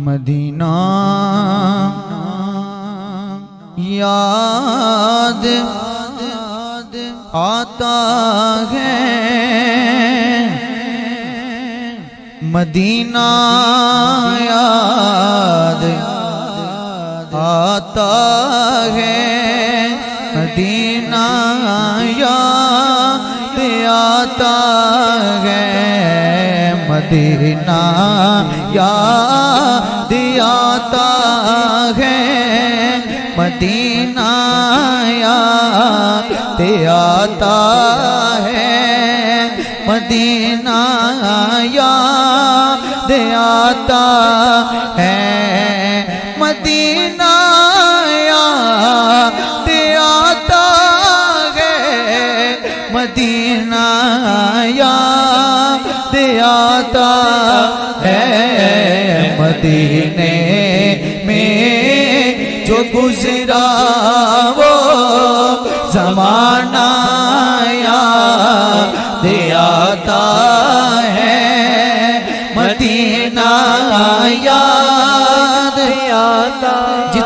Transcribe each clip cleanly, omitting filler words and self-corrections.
مدینہ یاد آتا ہے، مدینہ یاد آتا ہے، مدینہ یاد آتا ہے، مدینہ یاد آتا ہے، مدینہ یاد آتا ہے، مدینہ یاد آتا ہے، مدینہ یاد آتا ہے، مدینہ یاد آتا ہے، مدینے میں جو گزرا وہ زمانہ یاد آتا ہے، مدینہ یاد آتا۔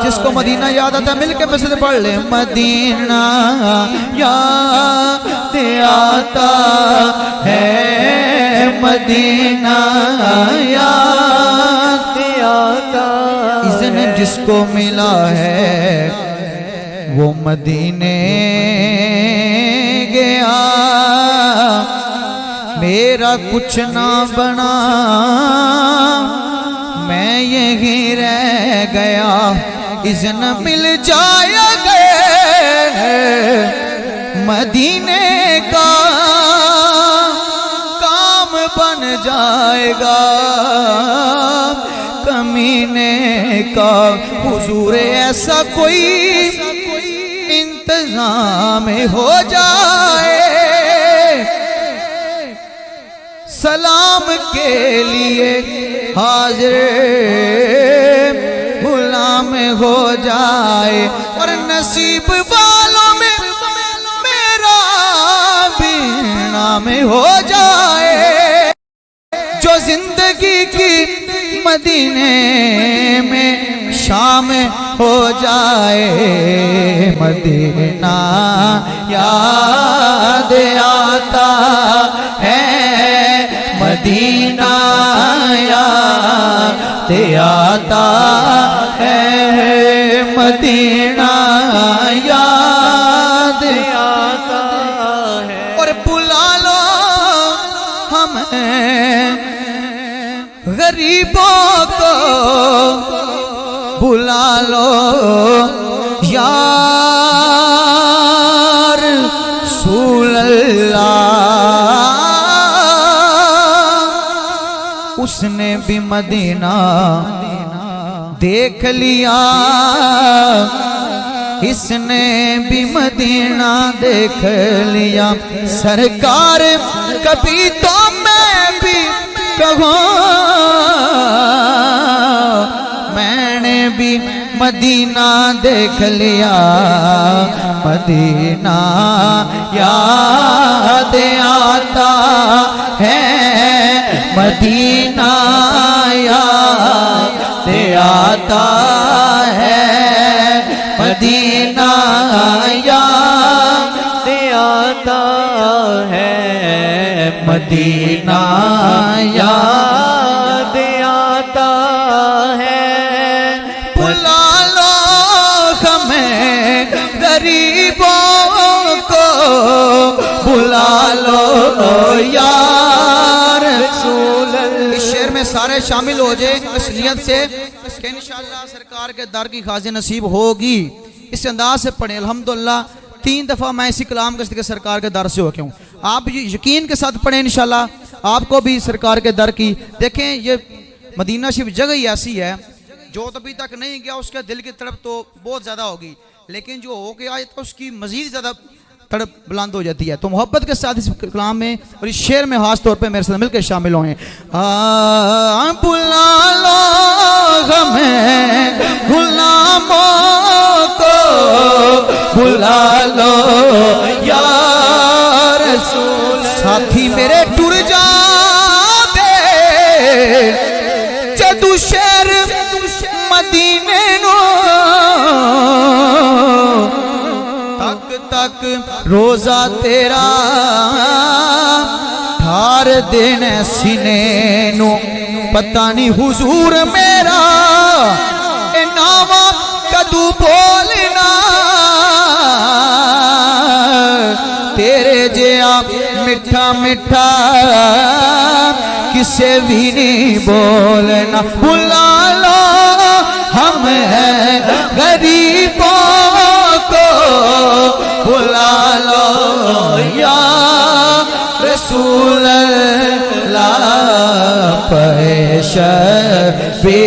جس کو مدینہ یاد آتا ہے مل کے مسجد پڑھ لیں، مدینہ یاد آتا ہے، مدینہ یاد آتا۔ اذن جس کو ملا ہے وہ مدینے گیا، میرا کچھ نہ بنا میں یہیں رہ گیا، اذن مل جائے گے مدینے کا کام بن جائے گا، کمینے کا حضور ایسا کوئی انتظام ہو جائے، سلام کے لیے حاضر غلام ہو جائے، اور نصیب والوں میں میرا بھی نام ہو جائے، جو زندگی کی مدینے میں شام ہو جائے، مدینہ یاد آتا ہے، مدینہ یاد آتا ہے، مدینہ یاد آتا ہے، اور بلا لو ہمیں غریبوں کو، بلا لو یا رسول اللہ، اس نے بھی مدینہ دیکھ لیا، اس نے بھی مدینہ دیکھ لیا، سرکار کبھی تو میں بھی کہوں میں نے بھی مدینہ دیکھ لیا، مدینہ یاد آتا ہے، مدینہ یاد آتا ہے، مدینہ یاد آتا ہے، مدینہ یاد آتا ہے، بلا لو ہمیں غریبوں کو، بلا لو یا رسول اللہ۔ اس شعر میں سارے شامل ہو جائیں اس نیت سے کہ انشاءاللہ سرکار کے در کی خاصی نصیب ہوگی، اس انداز سے پڑھیں۔ الحمدللہ 3 دفعہ میں اسی کلام کے سرکار کے در سے ہو کے ہوں، آپ یقین کے ساتھ پڑھیں، انشاءاللہ آپ کو بھی سرکار کے در کی۔ دیکھیں یہ مدینہ شریف جگہ ہی ایسی ہے، جو ابھی تک نہیں گیا اس کے دل کی طرف تو بہت زیادہ ہوگی، لیکن جو ہو گیا تو اس کی مزید زیادہ تڑپ بلند ہو جاتی ہے۔ تو محبت کے ساتھ اس کلام میں اور اس شعر میں خاص طور پہ میرے ساتھ مل کے شامل ہوئے ہیں۔ بلا لو ہمیں غلاموں کو، بلا لو یا رسول، ساتھی میرے ٹر جا دے جدو شہر مدینے نو تک تک روزہ تیرا ٹھار دینے سینے نو پتہ نہیں حضور میرا نامہ کدو بولنا تیرے جیا مٹھا مٹھا کسے بھی نہیں بولنا بلا لو ہم ہیں غریبوں کو بلا لو یا رسول اللہ پیش بھی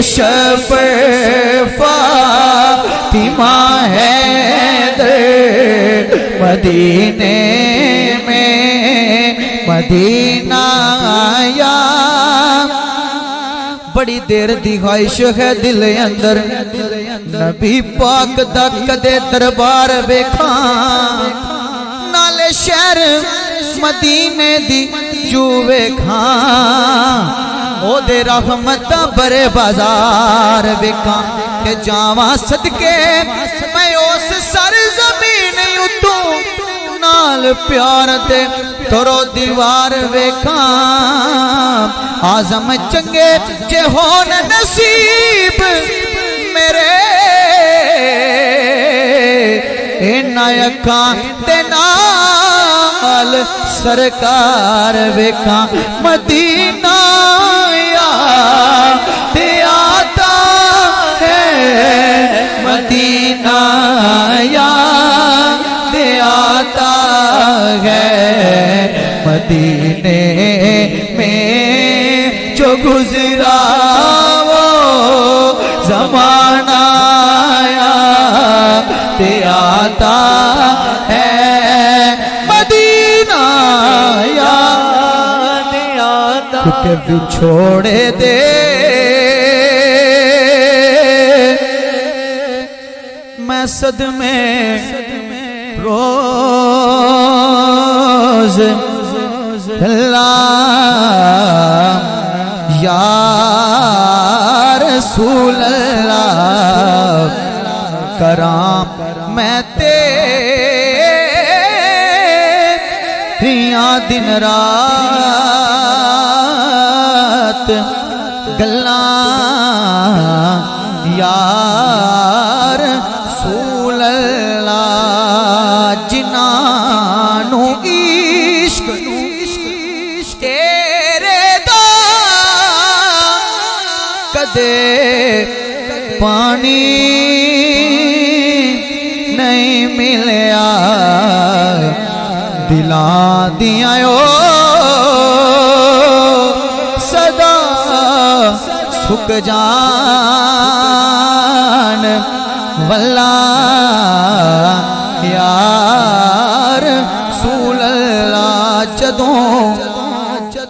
شفر فاطمہ حیدر مدینے میں مدینہ یا بڑی دیر دی خواہش ہے دل اندر نبی پاک دا کدے دربار ویکھاں نالے شہر مدینے دی جو ویکھاں او دے رحمت برے بازار ویکھاں کہ جاواں صدقے میں اس سر زمین اتوں نال پیار دے ترو دیوار ویکھاں آزم چنگے جے ہون نصیب میرے اکھاں تے نال سرکار ویکھاں مدینہ یاد آتا ہے مدینہ یاد آتا ہے مدینے میں جو گزرا وہ زمانہ یاد آتا ہے مدینہ یاد آتا کہ بچھوڑے دے میں صدمے روز اللہ یا رسول اللہ کرام میں تیریاں دن رات گلاں یا رسول اللہ جنانو عشق تیرے دا کدے پانی نہیں ملیا دلاں دیاں صدا سک جان واللہ یار رسول اللہ جدوں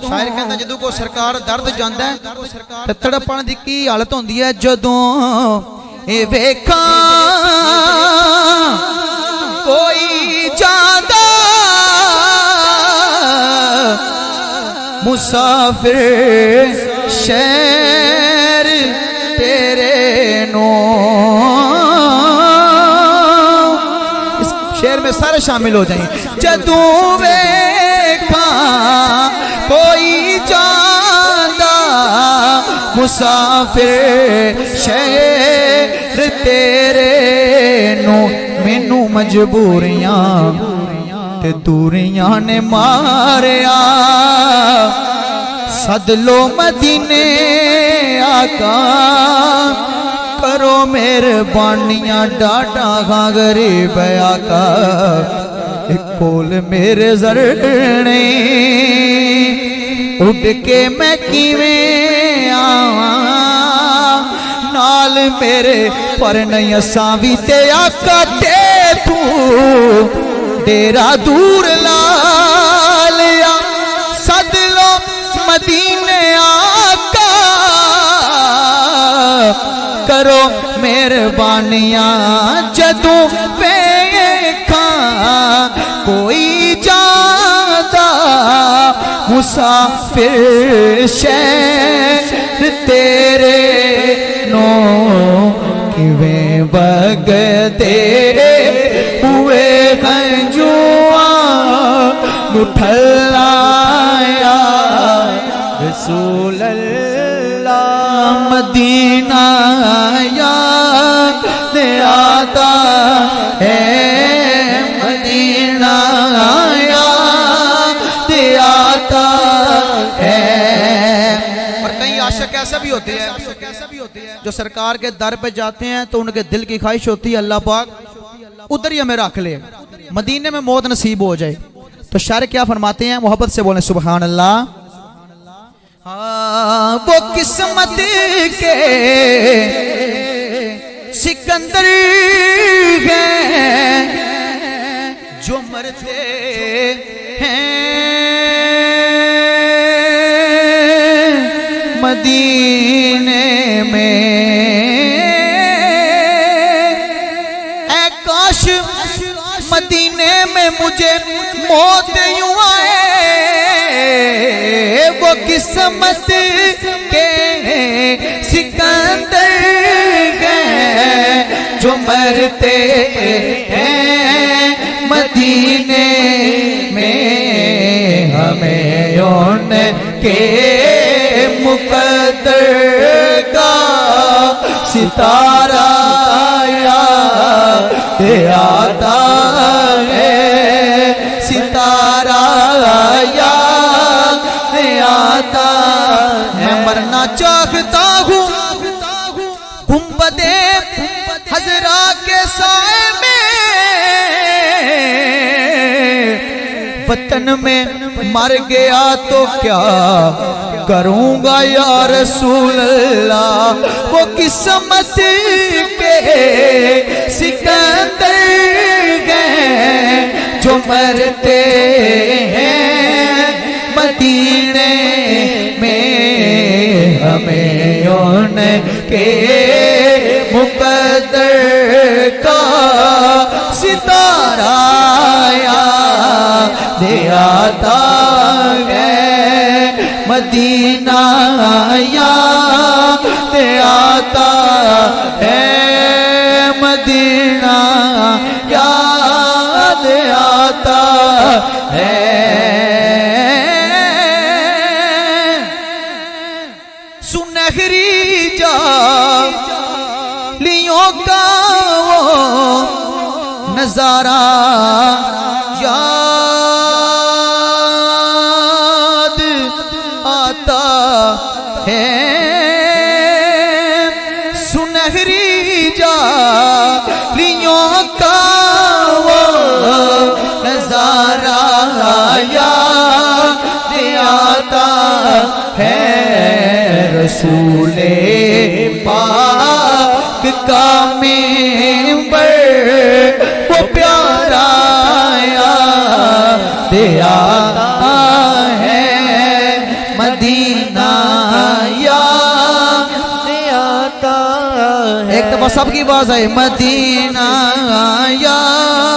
شاعر کہتا جدوں کو سرکار درد جاندہ ہے تے تڑپن دی کی حالت ہوندی ہے جدوں اے ویکھاں کوئی جاندہ مسافر شہر تیرے نو اس شعر میں سارے شامل ہو جائیں جدوں ویکھاں کوئی جاندہ مسافر شہر تیرے نو مینوں مجبوریاں تے دوریاں نے ماریا سد لو مدینے آقا کرو مہربانیاں ڈاٹا خاں غریب آقا ایک کول میرے زرنے اڑ کے میں کیویں آواں نال میرے پر نہیں اساں وی تے آقا تے تو ڈیرا دور لا لیا سد لو مدینے آقا کرو مہربانیاں جدوں ویکھاں کوئی جاندہ مسافر شہر تیرے دے ہوئے گنجواں نٹھلایا رسول اللہ مدینہ یاد آتا ہے مدینہ یاد آتا ہے اور کئی عاشق ایسا بھی ہوتے ہیں جو سرکار کے در پہ جاتے ہیں تو ان کے دل کی خواہش ہوتی ہے اللہ پاک ادھر ہی ہمیں رکھ لے مدینے میں موت نصیب ہو جائے تو شاعر کیا فرماتے ہیں محبت سے بولیں سبحان اللہ وہ قسمت کے سکندر ہیں جو مرتے ہیں مدینے میں اے کاش مدینے میں مجھے موت یوں آئے وہ قسمت کے سکندر ہیں جو مرتے ہیں مدینے میں ہمیں ان کے مقدر کا ستارہ یاد آتا ہے ستارہ یاد آتا ہے مرنا چاہتا ہوں گنبد حضرا کے سائے میں وطن میں مر گیا تو کیا کروں گا یا رسول اللہ وہ قسمت کے سکندر ہیں جو مرتے ہیں مدینے میں ہمیں ان کے مقدر کا ستارہ یاد آتا ہے مدینہ یاد آتا ہے مدینہ یاد آتا ہے سنہری جالیوں کا وہ نظارہ یاد آتا ہے سنہری جالیوں کا وہ نظارہ یاد آتا ہے رسول پاک کا منبر وہ پیارا یاد آتا ہے مدینہ یاد آتا ہے ایک دفعہ سب کی آواز ہے مدینہ یاد